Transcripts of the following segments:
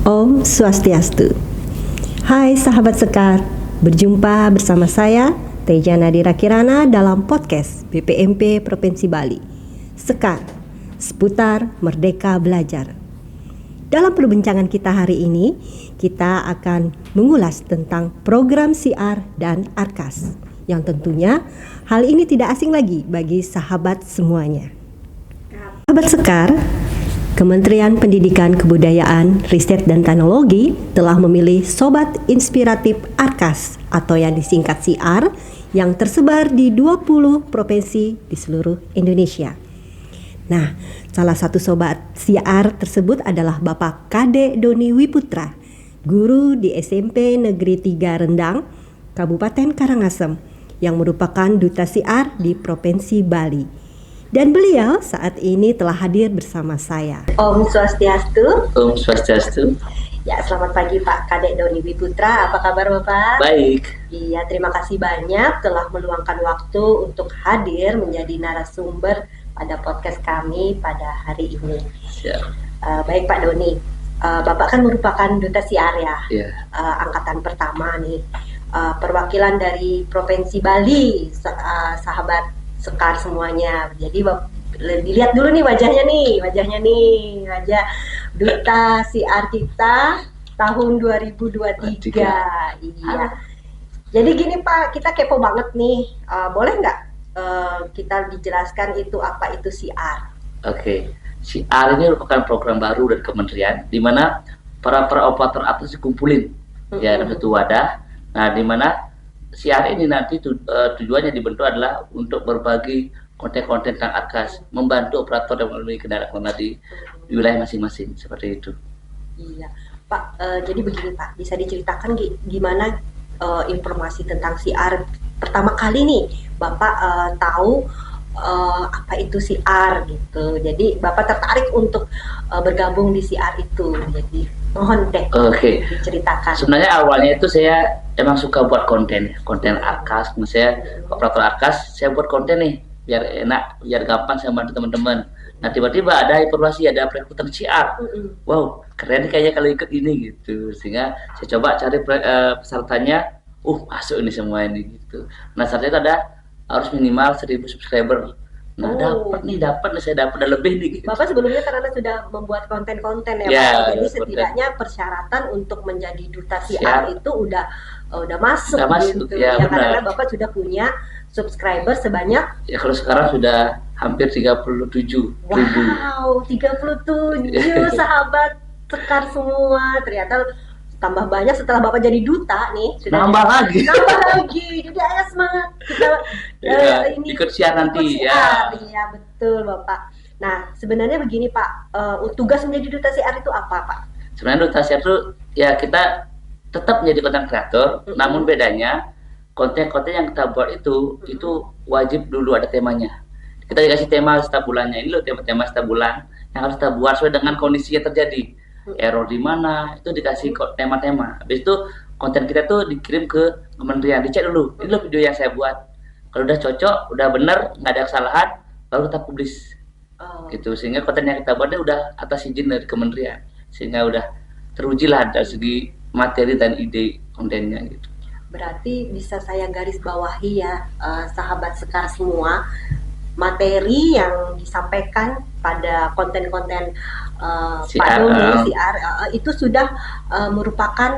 Om Swastiastu. Hai sahabat Sekar, berjumpa bersama saya Teja Nadira Kirana dalam podcast BPMP Provinsi Bali. Sekar, seputar Merdeka Belajar. Dalam perbincangan kita hari ini, kita akan mengulas tentang program siar dan arkas, yang tentunya hal ini tidak asing lagi bagi sahabat semuanya. Sahabat Sekar, Kementerian Pendidikan Kebudayaan, Riset dan Teknologi telah memilih Sobat Inspiratif Arkas atau yang disingkat SIAR yang tersebar di 20 provinsi di seluruh Indonesia. Nah, salah satu Sobat SIAR tersebut adalah Bapak Kade Doni Wiputra, guru di SMP Negeri 3 Rendang, Kabupaten Karangasem, yang merupakan Duta SIAR di Provinsi Bali. Dan beliau saat ini telah hadir bersama saya. Om Swastiastu. Om Swastiastu. Ya, selamat pagi Pak Kadek Doni Wiputra. Apa kabar Bapak? Baik. Iya, terima kasih banyak telah meluangkan waktu untuk hadir menjadi narasumber pada podcast kami pada hari ini. Siap. Baik Pak Doni, Bapak kan merupakan Duta SIAR ya, angkatan pertama nih. Perwakilan dari Provinsi Bali, sahabat Sekar semuanya. Jadi dilihat dulu nih wajah Duta SIAR kita tahun 2023. Iya. Jadi gini Pak, kita kepo banget nih. Boleh nggak kita dijelaskan itu apa itu SIAR? Oke. SIAR ini merupakan program baru dari kementerian, di mana para operator arkas dikumpulin ya dalam satu wadah. Nah, di mana SIAR ini nanti tujuannya dibentuk adalah untuk berbagi konten-konten tentang arkas, membantu operator yang memiliki kendaraan di wilayah masing-masing, seperti itu. Iya, Pak. Jadi begini Pak, bisa diceritakan gimana informasi tentang SIAR pertama kali nih Bapak tahu apa itu SIAR gitu. Jadi Bapak tertarik untuk bergabung di SIAR itu. Jadi mohon deh diceritakan. Sebenarnya awalnya itu saya emang suka buat konten arkas. Saya operator arkas, saya buat konten nih biar enak, biar gampang saya bantu teman-teman. Nah, tiba-tiba ada informasi ada perekrutan SIAR. Wow, keren kayaknya kalau ikut ini gitu. Sehingga saya coba cari pesertanya, masuk ini semua ini gitu. Nah, syaratnya itu ada harus minimal 1000 subscriber. Nah, saya dapat lebih nih gitu. Bapak sebelumnya karena sudah membuat konten-konten ya Pak. Jadi setidaknya persyaratan untuk menjadi Duta SIAR itu udah masuk gitu. Ya, karena Bapak sudah punya subscriber sebanyak kalau sekarang sudah hampir 37.000. Wow, 37 sahabat Sekar semua. Ternyata tambah banyak setelah Bapak jadi duta nih. Nambah lagi. Jadi ayo semangat kita ini ikut SIAR nanti ya. Iya betul Bapak. Nah, sebenarnya begini Pak, tugas menjadi Duta SIAR itu apa Pak? Sebenarnya Duta SIAR itu ya kita tetap menjadi konten kreator, namun bedanya konten-konten yang kita buat itu wajib dulu ada temanya. Kita dikasih tema setiap bulannya, ini loh tema setiap bulan yang harus kita buat sesuai dengan kondisi yang terjadi. Error di mana, itu dikasih tema-tema. Habis itu konten kita tuh dikirim ke kementerian, dicek dulu, ini loh video yang saya buat. Kalau udah cocok, udah benar, nggak ada kesalahan, baru kita publish. Gitu, sehingga konten yang kita buatnya udah atas izin dari kementerian, sehingga udah teruji lah dari segi materi dan ide kontennya gitu. Berarti bisa saya garis bawahi ya, sahabat Sekar semua, materi yang disampaikan pada konten-konten Pak Doni SIAR itu sudah merupakan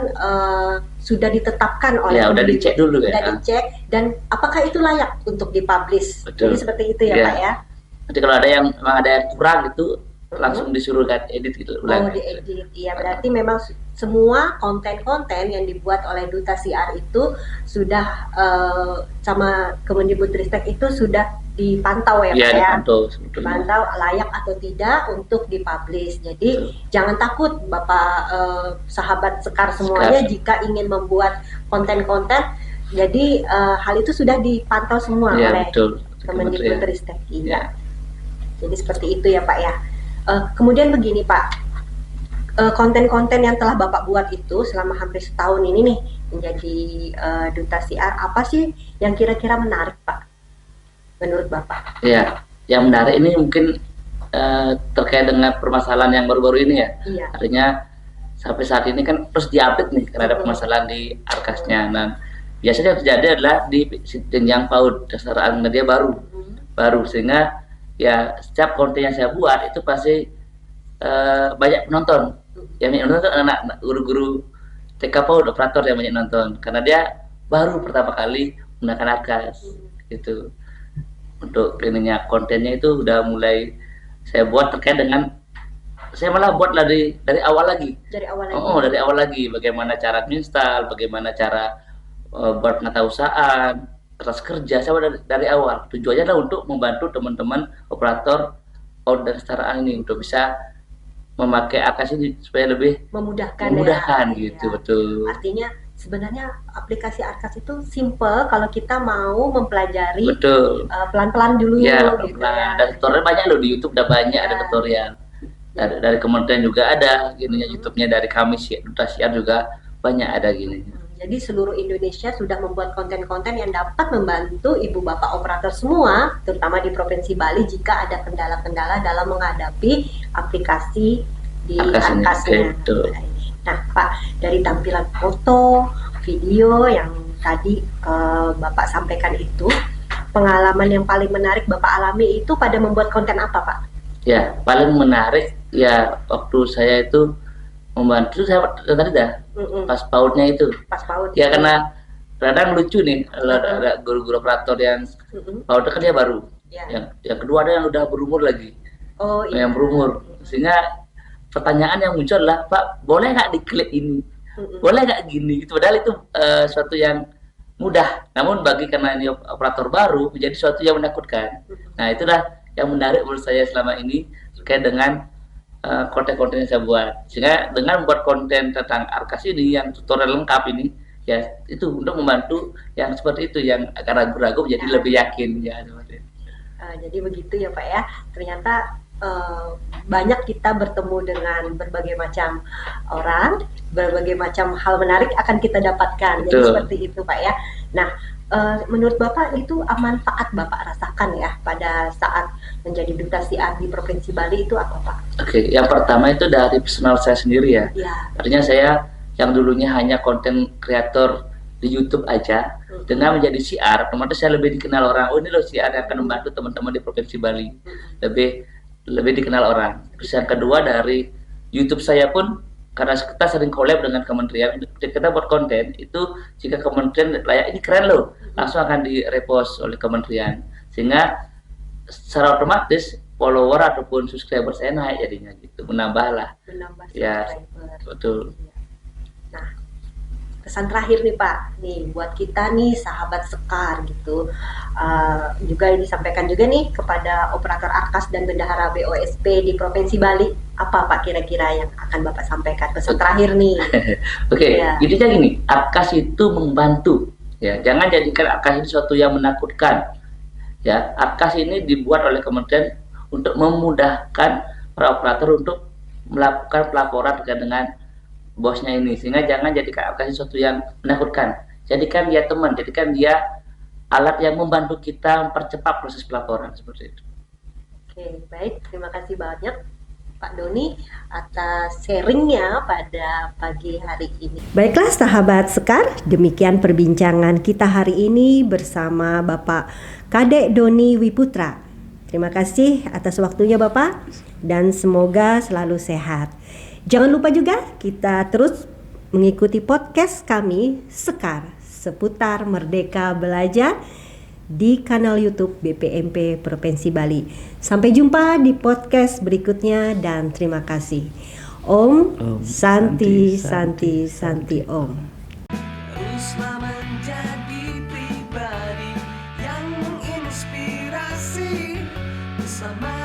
sudah ditetapkan oleh udah dicek dulu sudah dicek, dan apakah itu layak untuk dipublish. Jadi seperti itu ya Pak ya. Nanti kalau ada yang memang ada yang kurang itu langsung disuruh edit gitu. Diedit. Iya, berarti memang semua konten-konten yang dibuat oleh Duta SIAR itu sudah sama Kemendikbudristek itu sudah dipantau ya Pak ya. Dipantau layak atau tidak untuk dipublish. Jadi jangan takut Bapak sahabat Sekar semuanya jika ingin membuat konten-konten. Jadi hal itu sudah dipantau semua oleh Kemendikbudristek. Iya. Jadi seperti itu ya Pak ya. Kemudian begini Pak, konten-konten yang telah Bapak buat itu selama hampir setahun ini nih menjadi Duta SIAR, apa sih yang kira-kira menarik Pak menurut Bapak? Ya, yang menarik ini mungkin terkait dengan permasalahan yang baru-baru ini ya. Artinya sampai saat ini kan terus diupdate nih karena ada permasalahan di arkasnya. Nah, biasanya yang terjadi adalah di jenjang PAUD, dasar media baru sehingga ya setiap konten yang saya buat itu pasti banyak penonton. Yang nonton anak guru-guru TK PAUD operator yang banyak nonton karena dia baru pertama kali menggunakan arkas gitu. Untuk ininya kontennya itu udah mulai saya buat terkait dengan, saya malah buat dari awal lagi. Dari awal lagi bagaimana cara install, bagaimana cara buat pengatausahaan, keras kerja, saya dari awal. Tujuannya adalah untuk membantu teman-teman operator dan kesetaraan ini untuk bisa memakai arkas ini supaya lebih memudahkan gitu, ya. Betul. Artinya sebenarnya aplikasi arkas itu simple kalau kita mau mempelajari pelan-pelan dulu ya, gitu ya. Dan tutorial banyak loh di YouTube, udah banyak ada tutorial. Dari kementerian juga ada gininya, YouTube-nya dari kami Duta Siar juga banyak ada gininya. Jadi seluruh Indonesia sudah membuat konten-konten yang dapat membantu ibu bapak operator semua, terutama di Provinsi Bali jika ada kendala-kendala dalam menghadapi aplikasi di arkasnya. Nah Pak, dari tampilan foto, video yang tadi Bapak sampaikan itu, pengalaman yang paling menarik Bapak alami itu pada membuat konten apa Pak? Ya, paling menarik ya waktu saya itu membantu, saya tadi pas PAUD-nya itu. Pas PAUD. Ya karena kadang lucu nih kalau ada guru-guru operator yang PAUD kan dia baru. Ya. Yang kedua ada yang udah berumur lagi. Oh iya. Yang berumur. Sehingga pertanyaan yang muncul adalah, Pak, boleh nggak diklik ini? Boleh nggak gini? Itu padahal itu suatu yang mudah. Namun karena ini operator baru menjadi suatu yang menakutkan. Nah, itulah yang menarik menurut saya selama ini terkait dengan konten-konten yang saya buat. Sehingga dengan membuat konten tentang arkas ini yang tutorial lengkap ini, ya itu untuk membantu yang seperti itu, yang akan ragu-ragu menjadi lebih yakin ya seperti itu. Jadi begitu ya Pak ya. Ternyata banyak kita bertemu dengan berbagai macam orang, berbagai macam hal menarik akan kita dapatkan. Jadi seperti itu Pak ya. Nah, menurut Bapak itu manfaat Bapak rasakan ya pada saat menjadi Duta Siar di Provinsi Bali itu apa Pak? Oke, yang pertama itu dari personal saya sendiri ya. Artinya saya yang dulunya hanya konten kreator di YouTube aja, dengan menjadi siar, otomatis saya lebih dikenal orang. Oh ini loh siar yang akan membantu teman-teman di Provinsi Bali. Lebih dikenal orang. Terus yang kedua dari YouTube saya pun, karena kita sering collab dengan kementerian, kita buat konten itu jika kementerian layak ini keren loh, langsung akan di-repost oleh kementerian, sehingga secara otomatis follower ataupun subscriber saya naik jadinya gitu, menambah ya subscriber. Betul. Nah, pesan terakhir nih Pak, nih buat kita nih sahabat Sekar gitu, juga disampaikan juga nih kepada operator arkas dan bendahara BOSP di Provinsi Bali, apa Pak kira-kira yang akan Bapak sampaikan pesan terakhir nih? Oke, intinya gini, arkas itu membantu, ya jangan jadikan arkas ini sesuatu yang menakutkan. Ya, arkas ini dibuat oleh kementerian untuk memudahkan para operator untuk melakukan pelaporan terkait dengan bosnya ini, sehingga jangan jadikan arkas ini sesuatu yang menakutkan. Jadikan dia teman, jadikan dia alat yang membantu kita mempercepat proses pelaporan seperti itu. Oke, baik, terima kasih banyak Pak Doni atas sharingnya pada pagi hari ini. Baiklah sahabat Sekar, demikian perbincangan kita hari ini bersama Bapak Kadek Doni Wiputra. Terima kasih atas waktunya Bapak dan semoga selalu sehat. Jangan lupa juga kita terus mengikuti podcast kami Sekar seputar Merdeka Belajar di kanal YouTube BPMP Provinsi Bali. Sampai jumpa di podcast berikutnya dan terima kasih. Om Santi Santi Santi Om. Teruslah menjadi pribadi yang menginspirasi bersama